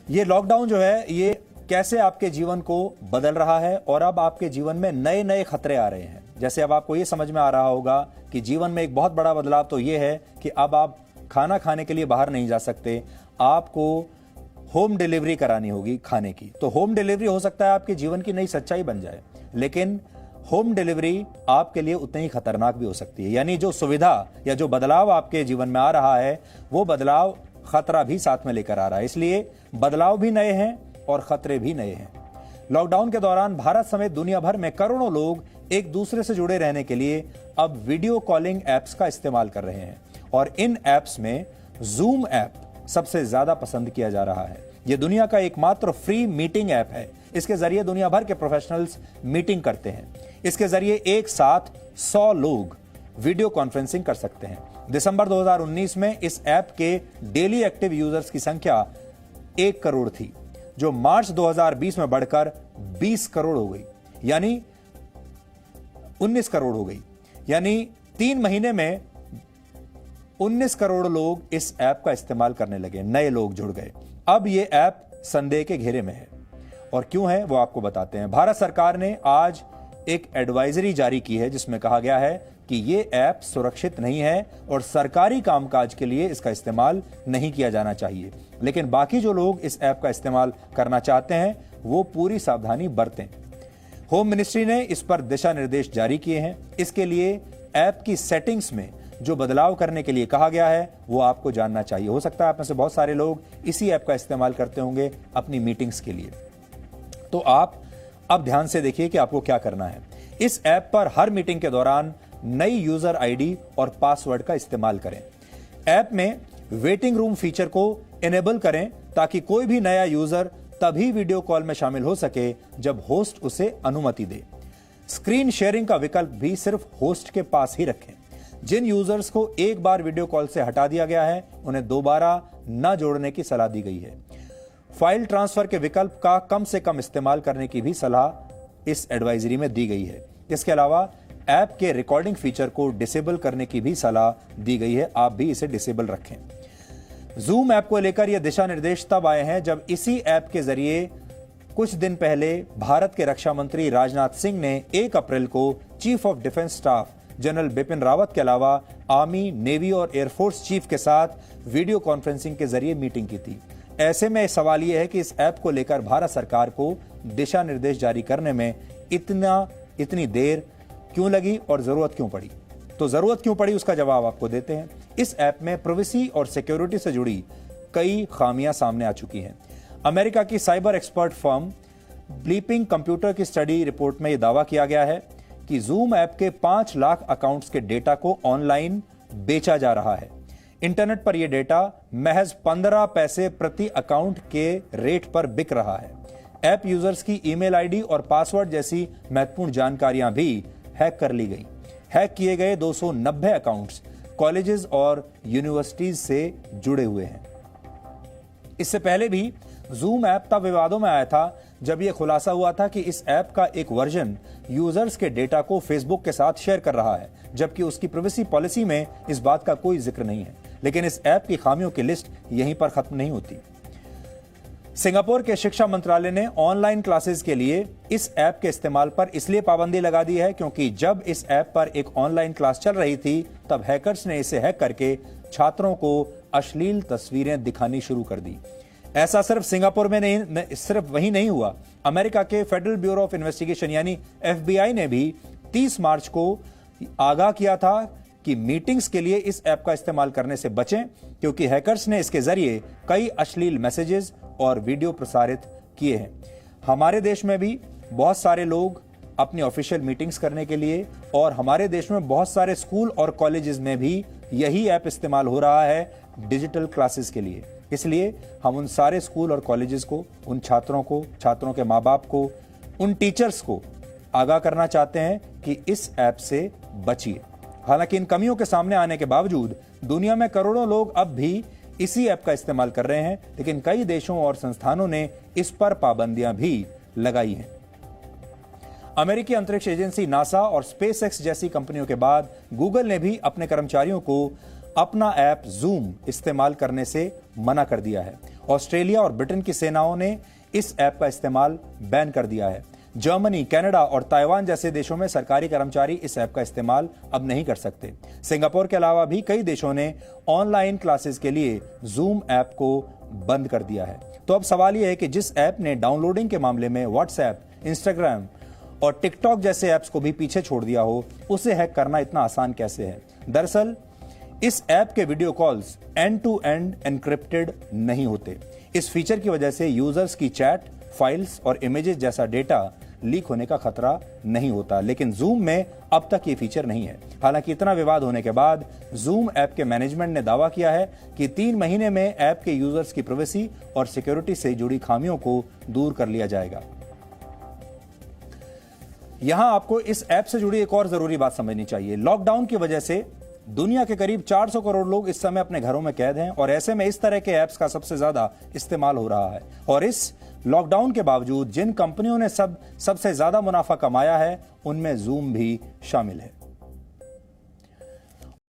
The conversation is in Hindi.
ये लॉकडाउन जो है ये कैसे आपके जीवन को बदल रहा है और अब आपके जीवन में नए नए खतरे आ रहे हैं। जैसे अब आपको ये समझ में आ रहा होगा कि जीवन में एक बहुत बड़ा बदलाव तो ये है कि अब आप खाना खाने के लिए बाहर नहीं जा सकते, आपको होम डिलीवरी करानी होगी खाने की। तो होम डिलीवरी हो सकता है आपके जीवन की नई सच्चाई बन जाए, लेकिन होम डिलीवरी आपके लिए उतनी ही खतरनाक भी हो सकती है। यानी जो सुविधा या जो बदलाव आपके जीवन में आ रहा है वो बदलाव खतरा भी साथ में लेकर आ रहा है। इसलिए बदलाव भी नए हैं और खतरे भी नए हैं। लॉकडाउन के दौरान भारत समेत दुनिया भर में करोड़ों लोग एक दूसरे से जुड़े रहने के लिए अब वीडियो कॉलिंग एप्स का इस्तेमाल कर रहे हैं और इन एप्स में जूम ऐप सबसे ज्यादा पसंद किया जा रहा है। यह दुनिया का एकमात्र फ्री मीटिंग ऐप है। इसके जरिए दुनिया भर के प्रोफेशनल्स मीटिंग करते हैं। इसके जरिए एक साथ 100 लोग वीडियो कॉन्फ्रेंसिंग कर सकते हैं। दिसंबर 2019 में इस ऐप के डेली एक्टिव यूजर्स की संख्या 1 करोड़ थी, जो मार्च 2020 में बढ़कर 20 करोड़ हो गई, यानी 19 करोड़ हो गई। यानी 3 महीने में 19 करोड़ लोग इस ऐप का इस्तेमाल करने लगे, नए लोग जुड़ गए। अब यह ऐप संदेह के घेरे में है और क्यों है वो आपको बताते हैं। भारत सरकार ने आज एक एडवाइजरी जारी की है जिसमें कहा गया है कि यह ऐप सुरक्षित नहीं है और सरकारी कामकाज के लिए इसका इस्तेमाल नहीं किया जाना चाहिए। लेकिन बाकी जो लोग इस ऐप का इस्तेमाल करना चाहते हैं वो पूरी सावधानी बरतें। होम मिनिस्ट्री ने इस पर दिशा निर्देश जारी किए हैं। इसके लिए ऐप की सेटिंग्स में जो बदलाव करने के लिए कहा गया है वो आपको जानना चाहिए। हो सकता है आप में से बहुत सारे लोग इसी ऐप का इस्तेमाल करते होंगे अपनी मीटिंग्स के लिए। तो आप अब ध्यान से देखिए कि आपको क्या करना है। इस ऐप पर हर मीटिंग के दौरान नई यूजर आईडी और पासवर्ड का इस्तेमाल करें। ऐप में वेटिंग रूम फीचर को इनेबल करें ताकि कोई भी नया यूजर तभी वीडियो कॉल में शामिल हो सके जब होस्ट उसे अनुमति दे। स्क्रीन शेयरिंग का विकल्प भी सिर्फ होस्ट के पास ही रखें। जिन यूजर्स को एक बार वीडियो कॉल से हटा दिया गया है उन्हें दोबारा न जोड़ने की सलाह दी गई है। फाइल ट्रांसफर के विकल्प का कम से कम इस्तेमाल करने की भी सलाह इस एडवाइजरी में दी गई है। इसके अलावा ऐप के रिकॉर्डिंग फीचर को डिसेबल करने की भी सलाह दी गई है। आप भी इसे डिसेबल रखें। जूम ऐप को लेकर यह दिशा निर्देश तब आए हैं जब इसी ऐप के जरिए कुछ दिन पहले भारत के रक्षा मंत्री राजनाथ सिंह ने 1 अप्रैल को chief of defence staff general Bipin Rawat के अलावा आर्मी, नेवी और एयरफोर्स चीफ के साथ वीडियो कॉन्फ्रेंसिंग के जरिए मीटिंग की थी। ऐसे में सवाल यह है कि इस ऐप को लेकर भारत सरकार को दिशा निर्देश जारी करने में इतनी देर क्यों लगी और जरूरत क्यों पड़ी। तो जरूरत क्यों पड़ी उसका जवाब आपको देते हैं। इस ऐप में प्राइवेसी और सिक्योरिटी से जुड़ी कई खामियां सामने आ चुकी हैं। अमेरिका की साइबर एक्सपर्ट फर्म ब्लीपिंग कंप्यूटर की स्टडी रिपोर्ट में यह दावा किया गया है कि जूम ऐप के 5 लाख अकाउंट्स के डेटा को ऑनलाइन बेचा जा रहा है। इंटरनेट पर यह डेटा महज 15 पैसे प्रति अकाउंट के रेट पर बिक रहा है। ऐप यूजर्स की ईमेल आईडी और पासवर्ड जैसी महत्वपूर्ण जानकारियां भी हैक कर ली गई। हैक किए गए 290 अकाउंट्स कॉलेजेस और यूनिवर्सिटीज से जुड़े हुए हैं। इससे पहले भी जूम ऐप तब विवादों में आया था जब यह खुलासा हुआ था कि इस ऐप का एक वर्जन यूजर्स के डेटा को फेसबुक के साथ शेयर कर रहा है, जबकि उसकी प्राइवेसी पॉलिसी में इस बात का कोई जिक्र नहीं है। लेकिन इस ऐप की खामियों की लिस्ट यहीं पर खत्म नहीं होती। सिंगापुर के शिक्षा मंत्रालय ने ऑनलाइन क्लासेस के लिए इस ऐप के इस्तेमाल पर इसलिए पाबंदी लगा दी है क्योंकि जब इस ऐप पर एक ऑनलाइन क्लास चल रही थी तब हैकर्स ने इसे हैक करके छात्रों को अश्लील तस्वीरें दिखानी शुरू कर दी। ऐसा सिर्फ सिंगापुर में नहीं, सिर्फ वही नहीं हुआ। अमेरिका के फेडरल ब्यूरो ऑफ इन्वेस्टिगेशन यानी FBI ने भी 30 मार्च को आगाह किया था कि मीटिंग्स के लिए इस ऐप का इस्तेमाल करने से बचें क्योंकि हैकर्स ने इसके जरिए कई अश्लील मैसेजेस और वीडियो प्रसारित किए हैं। हमारे देश में भी बहुत सारे लोग अपनी ऑफिशियल मीटिंग्स करने के लिए और हमारे देश में बहुत सारे स्कूल और कॉलेजेस में भी यही ऐप इस्तेमाल हो रहा है डिजिटल क्लासेस के लिए। इसलिए हम उन सारे स्कूल और कॉलेजेस को, उन छात्रों को, छात्रों के माँ बाप को, उन टीचर्स को आगाह करना चाहते हैं कि इस ऐप से बचिए। हालांकि इन कमियों के सामने आने के बावजूद दुनिया में करोड़ों लोग अब भी इसी ऐप का इस्तेमाल कर रहे हैं, लेकिन कई देशों और संस्थानों ने इस पर पाबंदियां भी लगाई हैं। अमेरिकी अंतरिक्ष एजेंसी नासा और स्पेसएक्स जैसी कंपनियों के बाद गूगल ने भी अपने कर्मचारियों को अपना ऐप जूम इस्तेमाल करने से मना कर दिया है ऑस्ट्रेलिया और ब्रिटेन की सेनाओं ने इस ऐप का इस्तेमाल बैन कर दिया है। जर्मनी, कनाडा और ताइवान जैसे देशों में सरकारी कर्मचारी इस ऐप का इस्तेमाल अब नहीं कर सकते। सिंगापुर के अलावा भी कई देशों ने ऑनलाइन क्लासेस के लिए जूम ऐप को बंद कर दिया है। तो अब सवाल यह है कि जिस ऐप ने डाउनलोडिंग के मामले में व्हाट्सएप, इंस्टाग्राम और टिकटॉक जैसे ऐप्स को भी पीछे छोड़ दिया हो, उसे हैक करना इतना आसान कैसे है? दरअसल इस ऐप के video calls end to end encrypted नहीं होते। इस फीचर की वजह से यूजर्स की चैट, फाइल्स और इमेजेस जैसा डेटा लीक होने का खतरा नहीं होता। लेकिन जूम में अब तक ये फीचर नहीं है। हालांकि इतना विवाद होने के बाद जूम ऐप के मैनेजमेंट ने दावा किया है कि 3 महीने में ऐप के यूजर्स की प्राइवेसी और सिक्योरिटी से जुड़ी खामियों को दूर कर लिया जाएगा। यहां आपको इस ऐप से जुड़ी एक और जरूरी बात समझनी चाहिए। लॉकडाउन की वजह से दुनिया के करीब 400 करोड़ लोग इस समय अपने घरों में कैद हैं और ऐसे में इस तरह के ऐप्स का सबसे ज्यादा इस्तेमाल हो रहा है। और इस लॉकडाउन के बावजूद जिन कंपनियों ने सबसे ज्यादा मुनाफा कमाया है, उनमें जूम भी शामिल है।